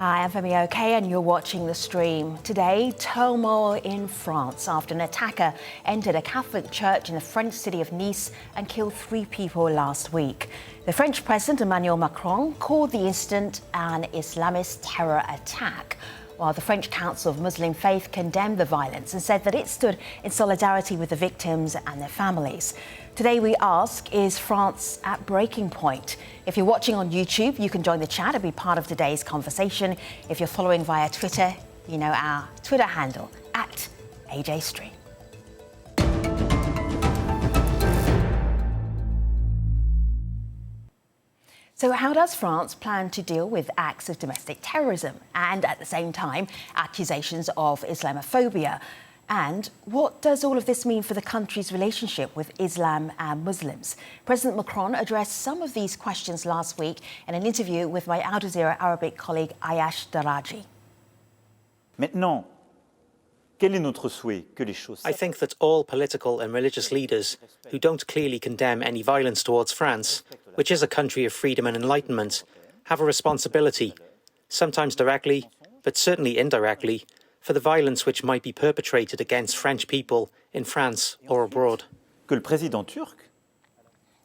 Hi, I'm Femi OK and you're watching The Stream. Today, turmoil in France after an attacker entered a Catholic church in the French city of Nice and killed 3 people last week. The French President Emmanuel Macron called the incident an Islamist terror attack, while the French Council of Muslim Faith condemned the violence and said that it stood in solidarity with the victims and their families. Today we ask, is France at breaking point? If you're watching on YouTube, you can join the chat and be part of today's conversation. If you're following via Twitter, you know our Twitter handle, @AJStream. So how does France plan to deal with acts of domestic terrorism and, at the same time, accusations of Islamophobia? And what does all of this mean for the country's relationship with Islam and Muslims? President Macron addressed some of these questions last week in an interview with my Al Jazeera Arabic colleague Ayash Daraji. Maintenant, quel est notre souhait? Que les choses... I think that all political and religious leaders who don't clearly condemn any violence towards France, which is a country of freedom and enlightenment, have a responsibility, sometimes directly, but certainly indirectly, for the violence which might be perpetrated against French people in France or abroad. Que le président turc...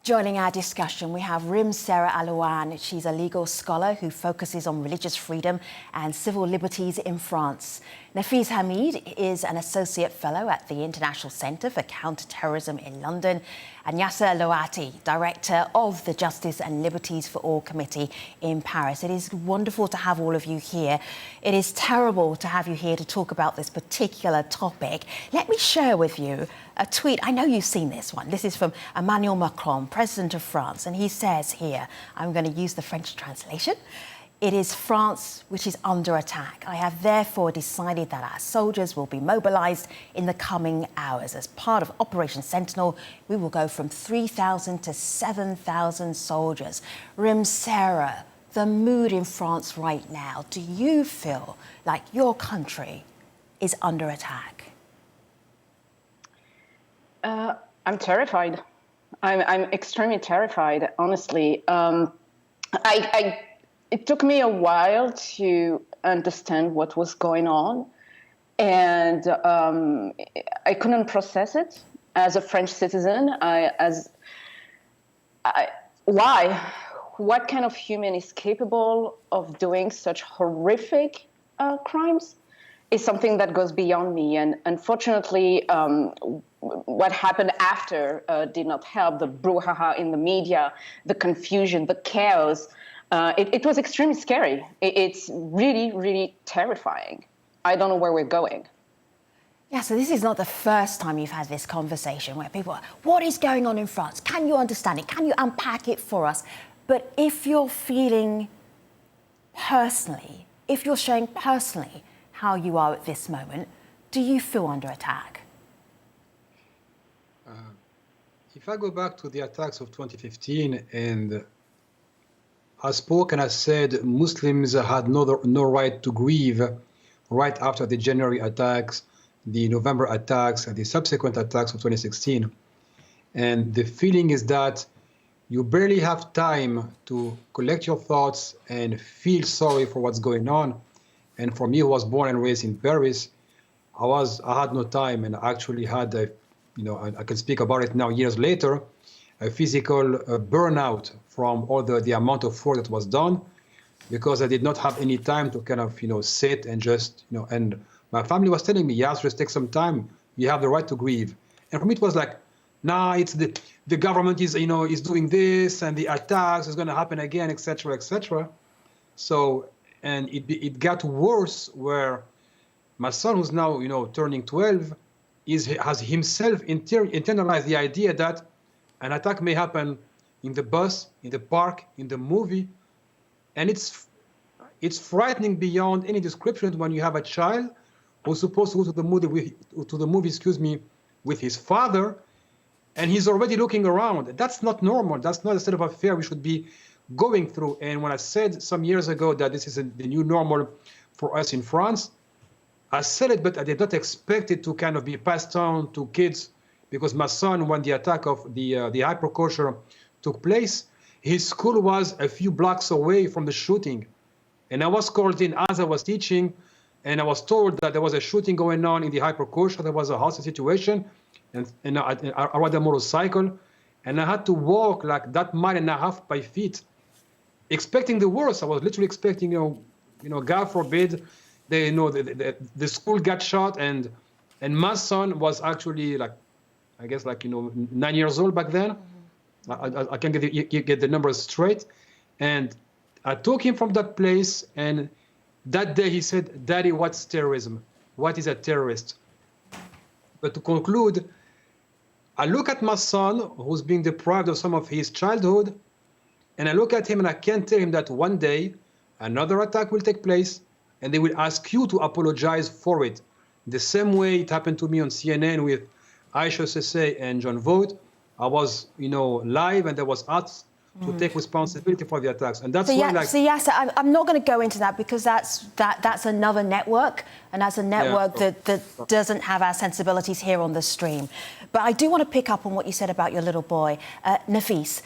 Joining our discussion, we have Rim Sarah Alouane. She's a legal scholar who focuses on religious freedom and civil liberties in France. Nafis Hamid is an associate fellow at the International Centre for Counter-Terrorism in London, and Yasser Louati, director of the Justice and Liberties for All Committee in Paris. It is wonderful to have all of you here. It is terrible to have you here to talk about this particular topic. Let me share with you a tweet. I know you've seen this one. This is from Emmanuel Macron, President of France, and he says here, I'm going to use the French translation, "It is France which is under attack. I have therefore decided that our soldiers will be mobilised in the coming hours. As part of Operation Sentinel, we will go from 3,000 to 7,000 soldiers." Rim Sarah, the mood in France right now, do you feel like your country is under attack? I'm terrified. I'm extremely terrified, honestly. It took me a while to understand what was going on, and I couldn't process it as a French citizen. Why? What kind of human is capable of doing such horrific crimes? Is something that goes beyond me, and unfortunately, what happened after did not help. The brouhaha in the media, the confusion, the chaos. It was extremely scary. It's really, really terrifying. I don't know where we're going. Yeah, so this is not the first time you've had this conversation where people are, what is going on in France? Can you understand it? Can you unpack it for us? But if you're feeling personally, if you're showing personally how you are at this moment, do you feel under attack? If I go back to the attacks of 2015 and I spoke and I said Muslims had no right to grieve right after the January attacks, the November attacks, and the subsequent attacks of 2016. And the feeling is that you barely have time to collect your thoughts and feel sorry for what's going on. And for me, who was born and raised in Paris, I had no time, and I actually had I can speak about it now years later, a physical burnout from all the amount of work that was done, because I did not have any time to kind of, sit and just, and my family was telling me, yes, just take some time. You have the right to grieve. And for me, it was like, nah, it's the government is doing this, and the attacks is going to happen again, etc., etc. So, and it got worse where my son, who's now, turning 12, has himself internalized the idea that an attack may happen in the bus, in the park, in the movie, and it's frightening beyond any description when you have a child who's supposed to go to the movie, with his father, and he's already looking around. That's not normal. That's not a state of affair we should be going through. And when I said some years ago that this is the new normal for us in France, I said it, but I did not expect it to kind of be passed on to kids, because my son, when the attack of the hyperkosher took place, his school was a few blocks away from the shooting. And I was called in as I was teaching, and I was told that there was a shooting going on in the high kosher. There was a hostage situation, and I rode a motorcycle, and I had to walk like that 1.5 miles by feet, expecting the worst. I was literally expecting, God forbid, the school got shot, and my son was actually I guess 9 years old back then. I can get the numbers straight, and I took him from that place, and that day he said, "Daddy, what's terrorism? What is a terrorist?" But to conclude, I look at my son who's being deprived of some of his childhood, and I look at him and I can't tell him that one day another attack will take place and they will ask you to apologize for it. The same way it happened to me on CNN with Aisha Sese and John Vogt. I was, live, and there was asked to take responsibility for the attacks, and that's why. Yes, I'm not going to go into that because that's another network, and that's a network that doesn't have our sensibilities here on the stream. But I do want to pick up on what you said about your little boy, Nafis.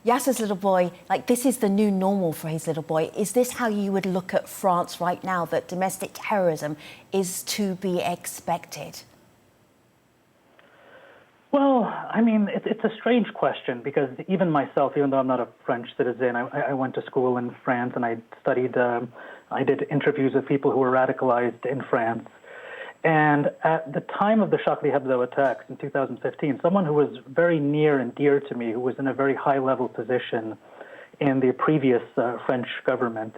Yasser's little boy, this is the new normal for his little boy. Is this how you would look at France right now, that domestic terrorism is to be expected? Well, I mean, it's a strange question because even myself, even though I'm not a French citizen, I went to school in France and I studied, I did interviews with people who were radicalized in France. And at the time of the Charlie Hebdo attacks in 2015, someone who was very near and dear to me, who was in a very high-level position in the previous French government,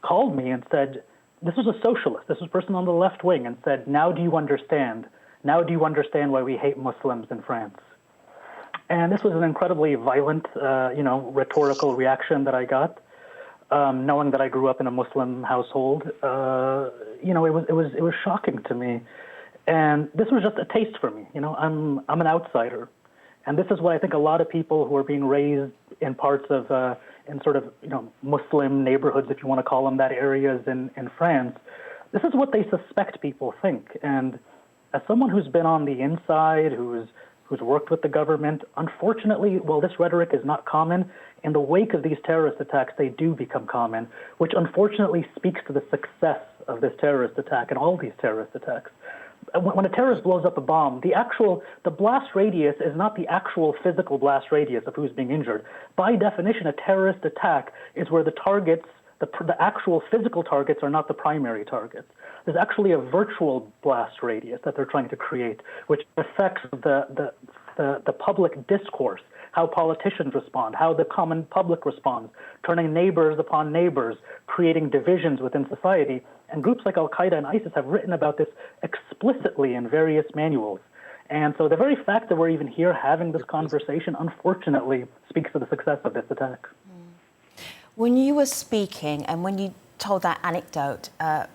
called me and said, this was a socialist, this was a person on the left wing, and said, now do you understand? Now do you understand why we hate Muslims in France? And this was an incredibly violent, rhetorical reaction that I got, knowing that I grew up in a Muslim household. It was shocking to me, and this was just a taste for me. I'm an outsider, and this is what I think a lot of people who are being raised in parts of in sort of Muslim neighborhoods, if you want to call them that, areas in France. This is what they suspect people think, and as someone who's been on the inside, who's worked with the government, unfortunately, while this rhetoric is not common, in the wake of these terrorist attacks, they do become common, which unfortunately speaks to the success of this terrorist attack and all these terrorist attacks. When a terrorist blows up a bomb, the blast radius is not the actual physical blast radius of who's being injured. By definition, a terrorist attack is where the targets, the actual physical targets are not the primary targets. There's actually a virtual blast radius that they're trying to create, which affects the public discourse, how politicians respond, how the common public responds, turning neighbors upon neighbors, creating divisions within society. And groups like Al-Qaeda and ISIS have written about this explicitly in various manuals. And so the very fact that we're even here having this conversation, unfortunately, speaks to the success of this attack. When you were speaking and when you told that anecdote,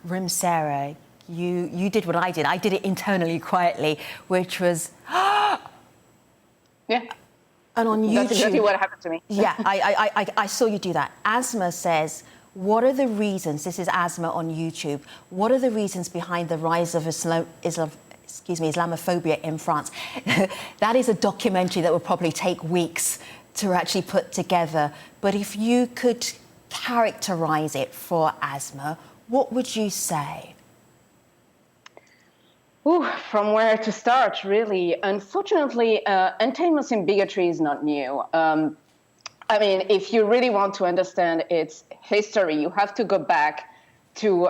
Rim Sarah, you did what I did. I did it internally, quietly, which was, yeah. And on YouTube, that's exactly what happened to me. Yeah, I saw you do that. Asma says, what are the reasons? This is Asma on YouTube. What are the reasons behind the rise of Islamophobia in France? That is a documentary that will probably take weeks to actually put together. But if you could characterize it for Asma, what would you say? From where to start, really. Unfortunately, anti-Muslim bigotry is not new. If you really want to understand its history, you have to go back to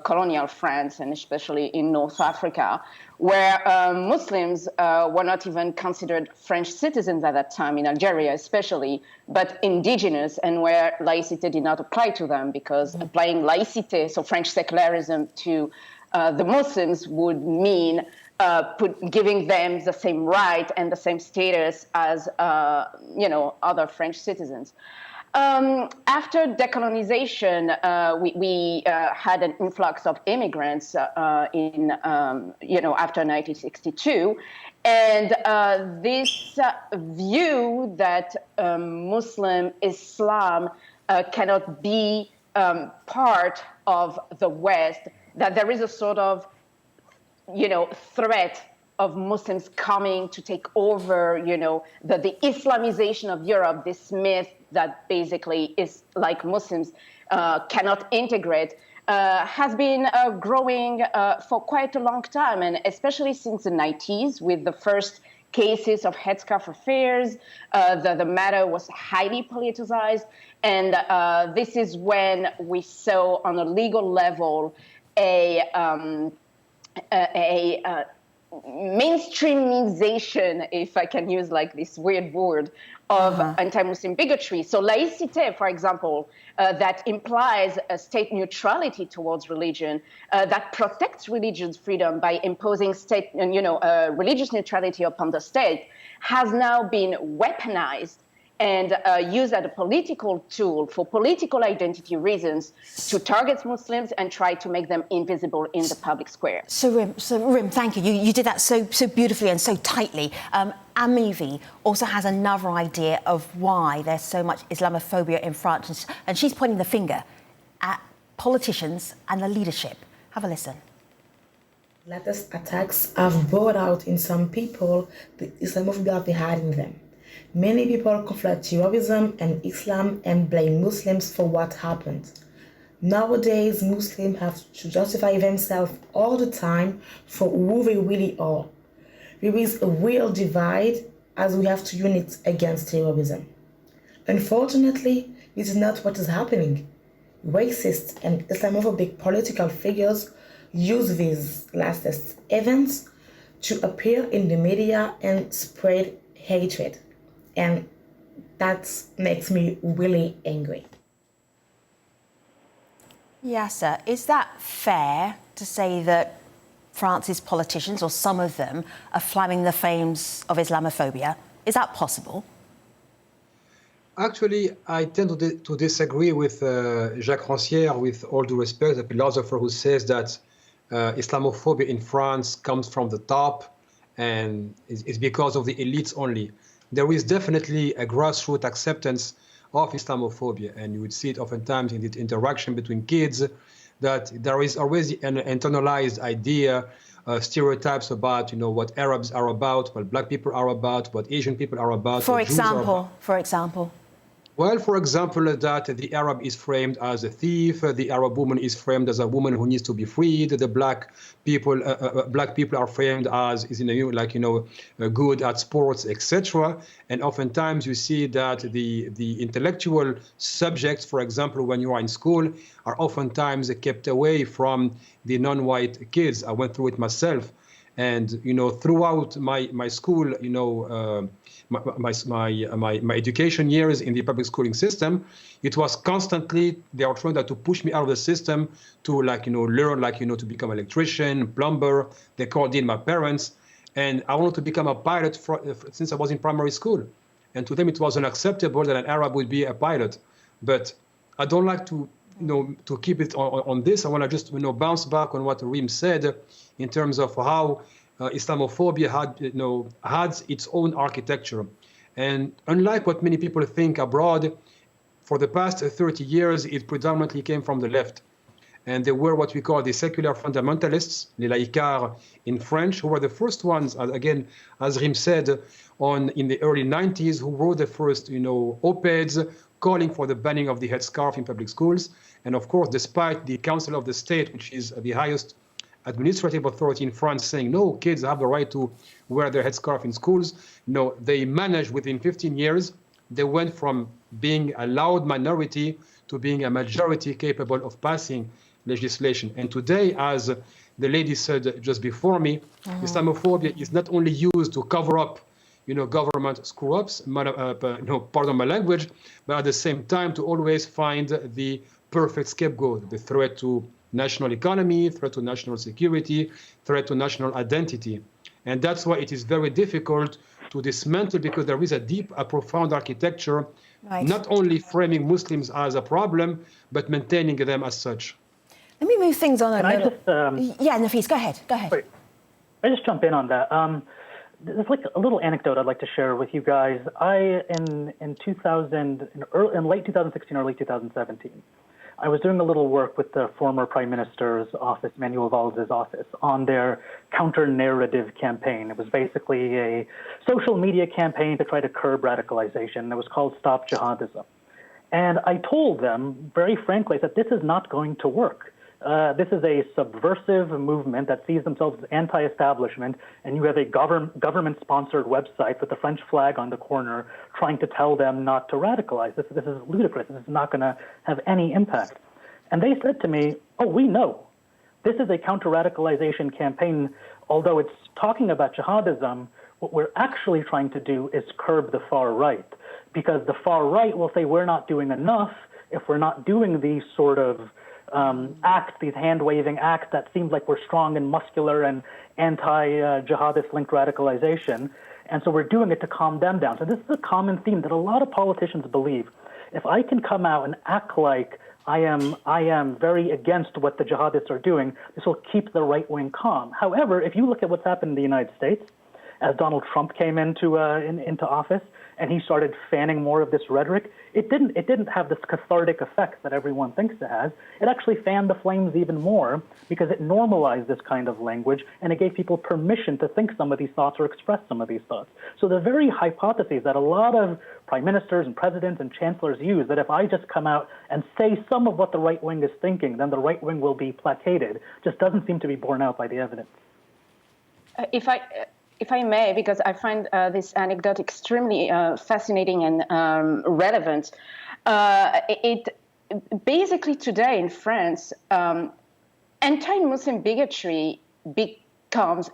colonial France, and especially in North Africa, where Muslims were not even considered French citizens at that time, in Algeria especially, but indigenous, and where laïcité did not apply to them, because applying laïcité, so French secularism, to the Muslims would mean giving them the same right and the same status as other French citizens. After decolonization, we had an influx of immigrants after 1962, and this view that Muslim Islam cannot be part of the West, that there is a sort of threat of Muslims coming to take over, the Islamization of Europe, this myth that basically is like Muslims cannot integrate, has been growing for quite a long time, and especially since the 90s with the first cases of headscarf affairs. The matter was highly politicized, and this is when we saw on a legal level a mainstreamization, if I can use like this weird word, of anti-Muslim bigotry. So laïcité, for example, that implies a state neutrality towards religion, that protects religious freedom by imposing state, religious neutrality upon the state, has now been weaponized and used as a political tool for political identity reasons to target Muslims and try to make them invisible in the public square. So Rim, thank you. You did that so beautifully and so tightly. Amivi also has another idea of why there's so much Islamophobia in France, and she's pointing the finger at politicians and the leadership. Have a listen. Latest attacks have brought out in some people the Islamophobia behind them. Many people conflate terrorism and Islam and blame Muslims for what happened. Nowadays, Muslims have to justify themselves all the time for who they really are. There is a real divide as we have to unite against terrorism. Unfortunately, this is not what is happening. Racist and Islamophobic political figures use these latest events to appear in the media and spread hatred. And that makes me really angry. Yasser, is that fair to say that France's politicians, or some of them, are flamming the flames of Islamophobia? Is that possible? Actually, I tend to disagree with Jacques Rancière, with all due respect, a philosopher who says that Islamophobia in France comes from the top and is because of the elites only. There is definitely a grassroots acceptance of Islamophobia, and you would see it oftentimes in the interaction between kids, that there is always an internalized idea, stereotypes about, what Arabs are about, what Black people are about, what Asian people are about. For example. Well, for example, that the Arab is framed as a thief, the Arab woman is framed as a woman who needs to be freed, the Black people are framed as good at sports, etc. And oftentimes you see that the intellectual subjects, for example, when you are in school, are oftentimes kept away from the non-white kids. I went through it myself, and throughout my school, my education years in the public schooling system, it was constantly, they are trying to push me out of the system to learn, to become an electrician, plumber. They called in my parents, and I wanted to become a pilot since I was in primary school. And to them, it was unacceptable that an Arab would be a pilot. But I don't like to keep it on this. I want to just, bounce back on what Rim said in terms of how Islamophobia had its own architecture. And unlike what many people think abroad, for the past 30 years, it predominantly came from the left. And they were what we call the secular fundamentalists, les laïcards in French, who were the first ones, again, as Rim said, in the early 90s, who wrote the first, op-eds calling for the banning of the headscarf in public schools. And of course, despite the Council of the State, which is the highest administrative authority in France, saying no, kids have the right to wear their headscarf in schools, they managed within 15 years, they went from being a loud minority to being a majority capable of passing legislation. And today, as the lady said just before me, Islamophobia is not only used to cover up government screw-ups, pardon my language, but at the same time to always find the perfect scapegoat, the threat to national economy, threat to national security, threat to national identity. And that's why it is very difficult to dismantle, because there is a profound architecture, not only framing Muslims as a problem, but maintaining them as such. Let me move things on a little. Yeah, Nafis, go ahead. Wait, I just jump in on that. There's like a little anecdote I'd like to share with you guys. In late 2016, early 2017, I was doing a little work with the former Prime Minister's office, Manuel Valles's office, on their counter-narrative campaign. It was basically a social media campaign to try to curb radicalization. It was called Stop Jihadism. And I told them very frankly that this is not going to work. This is a subversive movement that sees themselves as anti-establishment, and you have a government-sponsored website with the French flag on the corner trying to tell them not to radicalize. This is ludicrous. This is not going to have any impact. And they said to me, oh, we know. This is a counter-radicalization campaign. Although it's talking about jihadism, what we're actually trying to do is curb the far right, because the far right will say we're not doing enough if we're not doing these sort of acts, these hand-waving acts that seem like we're strong and muscular and anti-jihadist-linked radicalization. And so we're doing it to calm them down. So this is a common theme that a lot of politicians believe. If I can come out and act like I am very against what the jihadists are doing, this will keep the right wing calm. However, if you look at what's happened in the United States, as Donald Trump came into office and he started fanning more of this rhetoric, it didn't have this cathartic effect that everyone thinks it has. It actually fanned the flames even more because it normalized this kind of language and it gave people permission to think some of these thoughts or express some of these thoughts. So the very hypotheses that a lot of prime ministers and presidents and chancellors use, that if I just come out and say some of what the right wing is thinking, then the right wing will be placated, just doesn't seem to be borne out by the evidence. If I may, because I find this anecdote extremely fascinating and relevant, it basically today in France, anti-Muslim bigotry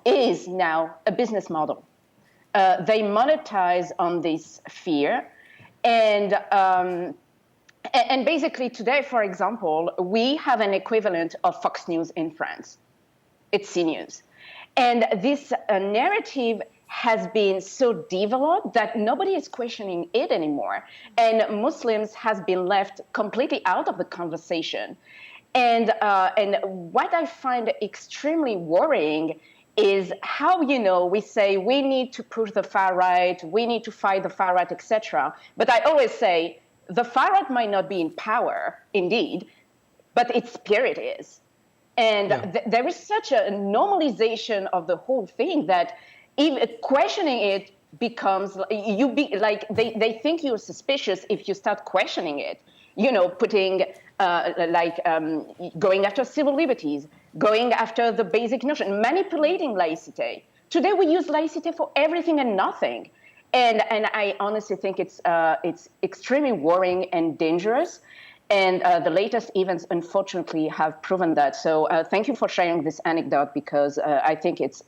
is now a business model. They monetize on this fear, and basically today, for example, we have an equivalent of Fox News in France. It's CNews. And this narrative has been so developed that nobody is questioning it anymore. And Muslims has been left completely out of the conversation. And what I find extremely worrying is how, we say we need to push the far right, we need to fight the far right, etc. But I always say the far right might not be in power, indeed, but its spirit is. And there is such a normalization of the whole thing that even questioning it becomes, they think you're suspicious if you start questioning it, putting going after civil liberties, going after the basic notion, manipulating laicite. Today we use laicite for everything and nothing. And I honestly think it's extremely worrying and dangerous. And the latest events, unfortunately, have proven that. So thank you for sharing this anecdote, because I think it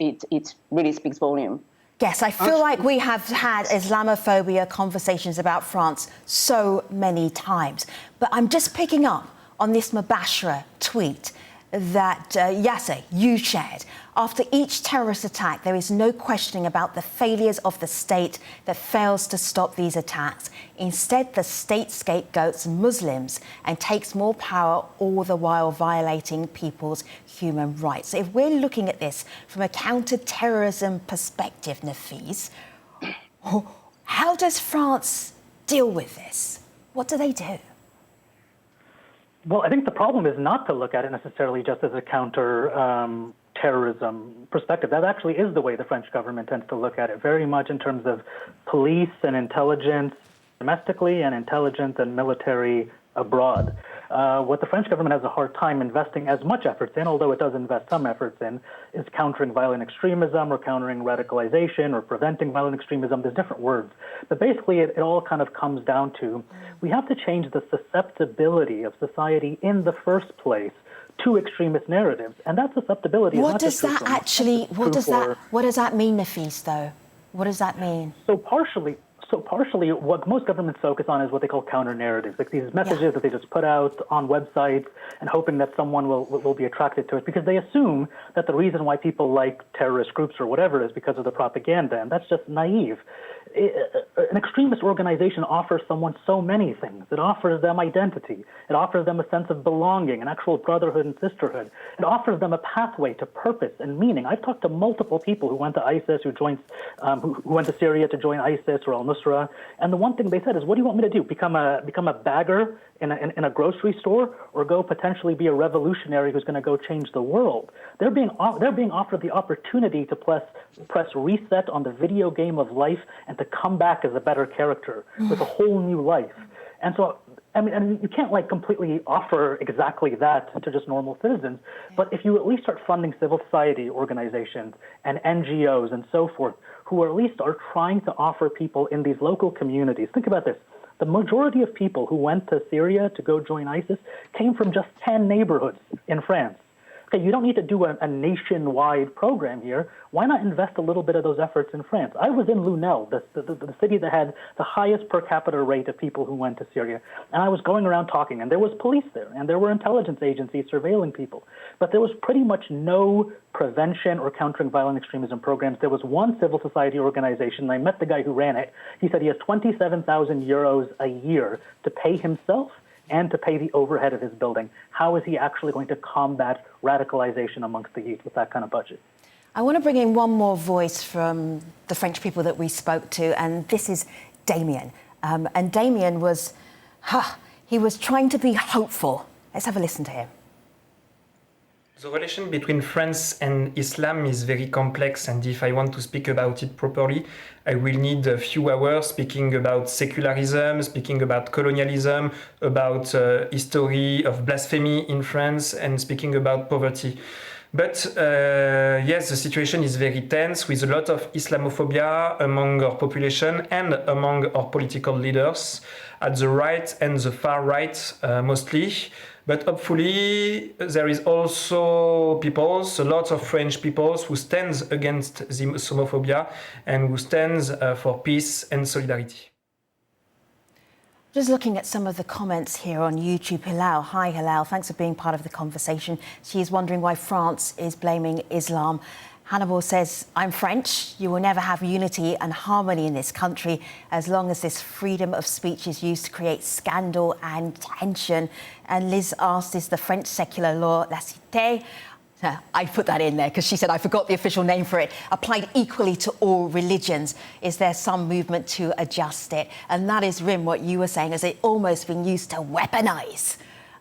really speaks volume. Yes, I feel like we have had Islamophobia conversations about France so many times. But I'm just picking up on this Mubashara tweet that Yasser, you shared. After each terrorist attack, there is no questioning about the failures of the state that fails to stop these attacks. Instead, the state scapegoats Muslims and takes more power, all the while violating people's human rights. So if we're looking at this from a counter-terrorism perspective, Nafis, how does France deal with this? What do they do? Well, I think the problem is not to look at it necessarily just as a counter-terrorism perspective. That actually is the way the French government tends to look at it, very much in terms of police and intelligence domestically and intelligence and military abroad. What the French government has a hard time investing as much efforts in, although it does invest some efforts in, is countering violent extremism or countering radicalization or preventing violent extremism. There's different words. But basically, it all kind of comes down to we have to change the susceptibility of society in the first place to extremist narratives. And that susceptibility is not just what does that mean, Nafis, though? What does that mean? So partially, what most governments focus on is what they call counter-narratives, like these messages that they just put out on websites and hoping that someone will be attracted to it, because they assume that the reason why people like terrorist groups or whatever is because of the propaganda, and that's just naive. An extremist organization offers someone so many things. It offers them identity. It offers them a sense of belonging, an actual brotherhood and sisterhood. It offers them a pathway to purpose and meaning. I've talked to multiple people who went to ISIS, who went to Syria to join ISIS or al-Nusra, and the one thing they said is, what do you want me to do? Become a bagger in a grocery store, or go potentially be a revolutionary who's going to go change the world? They're being offered the opportunity to press reset on the video game of life and to come back as a better character with a whole new life. And so I mean, and you can't like completely offer exactly that to just normal citizens, but if you at least start funding civil society organizations and NGOs and so forth, who at least are trying to offer people in these local communities. Think about this. The majority of people who went to Syria to go join ISIS came from just 10 neighborhoods in France. Okay, you don't need to do a nationwide program here. Why not invest a little bit of those efforts in France? I was in Lunel, the city that had the highest per capita rate of people who went to Syria. And I was going around talking, and there was police there, and there were intelligence agencies surveilling people. But there was pretty much no prevention or countering violent extremism programs. There was one civil society organization, and I met the guy who ran it. He said he has 27,000 euros a year to pay himself and to pay the overhead of his building. How is he actually going to combat radicalization amongst the youth with that kind of budget? I want to bring in one more voice from the French people that we spoke to, and this is Damien. And Damien was, he was trying to be hopeful. Let's have a listen to him. The relation between France and Islam is very complex, and if I want to speak about it properly, I will need a few hours speaking about secularism, speaking about colonialism, about history of blasphemy in France, and speaking about poverty. But yes, the situation is very tense with a lot of Islamophobia among our population and among our political leaders, at the right and the far right mostly. But hopefully there is also peoples, a lot of French peoples who stands against the Islamophobia and who stands for peace and solidarity. Just looking at some of the comments here on YouTube. Hilal, hi Hilal, thanks for being part of the conversation. She is wondering why France is blaming Islam. Hannibal says, I'm French. You will never have unity and harmony in this country as long as this freedom of speech is used to create scandal and tension. And Liz asked, is the French secular law, la cité, I put that in there because she said I forgot the official name for it, applied equally to all religions? Is there some movement to adjust it? And that is, Rim, what you were saying, is it almost being used to weaponise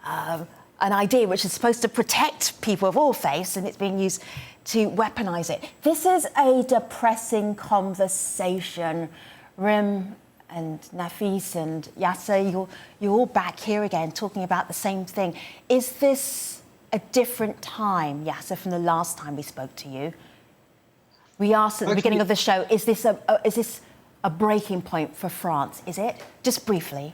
an idea which is supposed to protect people of all faiths, and it's being used to weaponise it. This is a depressing conversation. Rim and Nafis and Yasser, you're all back here again talking about the same thing. Is this a different time, Yasser, from the last time we spoke to you? We asked at the beginning of the show, is this a breaking point for France? Is it? Just briefly.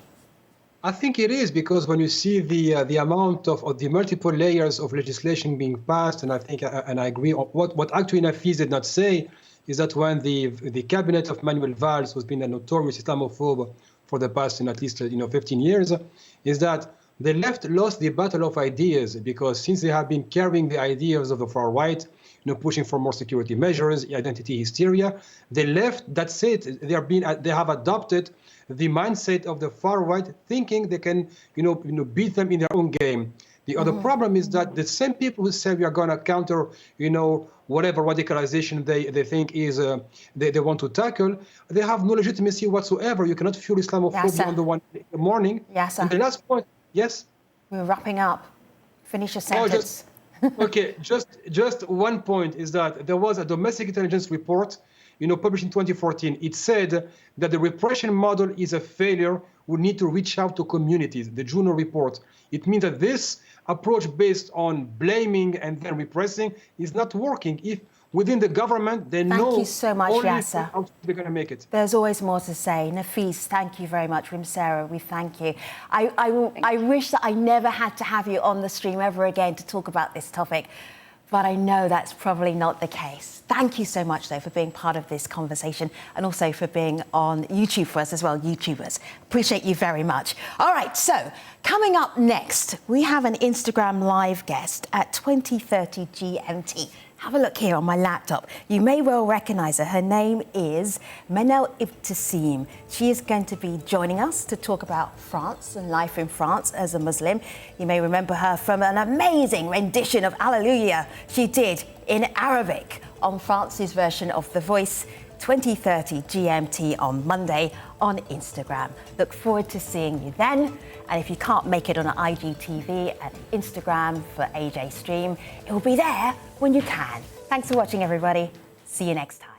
I think it is, because when you see the amount of the multiple layers of legislation being passed, and I think and I agree, what actually Nafis did not say is that when the cabinet of Manuel Valls, who's been a notorious Islamophobe for the past at least 15 years, is that the left lost the battle of ideas, because since they have been carrying the ideas of the far right, pushing for more security measures, identity hysteria, the left, that's it. They have adopted the mindset of the far right, thinking they can, beat them in their own game. The other problem is that the same people who say we are going to counter, whatever radicalization they think is they want to tackle, they have no legitimacy whatsoever. You cannot fuel Islamophobia on the morning. Yes, and the last point, yes? We're wrapping up. Finish your sentence. Okay, just one point is that there was a domestic intelligence report, published in 2014. It said that the repression model is a failure. We need to reach out to communities, the Juno report. It means that this approach based on blaming and then repressing is not working. If within the government, they know thank you so much, Yasser. How they're going to make it. There's always more to say. Nafis, thank you very much. Rimsera, we thank you. I wish that I never had to have you on the stream ever again to talk about this topic, but I know that's probably not the case. Thank you so much, though, for being part of this conversation and also for being on YouTube for us as well, YouTubers. Appreciate you very much. All right, so coming up next, we have an Instagram Live guest at 20:30 GMT. Have a look here on my laptop. You may well recognise her. Her name is Menel Ibtissim. She is going to be joining us to talk about France and life in France as a Muslim. You may remember her from an amazing rendition of Alleluia she did in Arabic on France's version of The Voice, 20:30 GMT on Monday on Instagram. Look forward to seeing you then. And if you can't make it on IGTV and Instagram for AJ Stream, it will be there when you can. Thanks for watching, everybody. See you next time.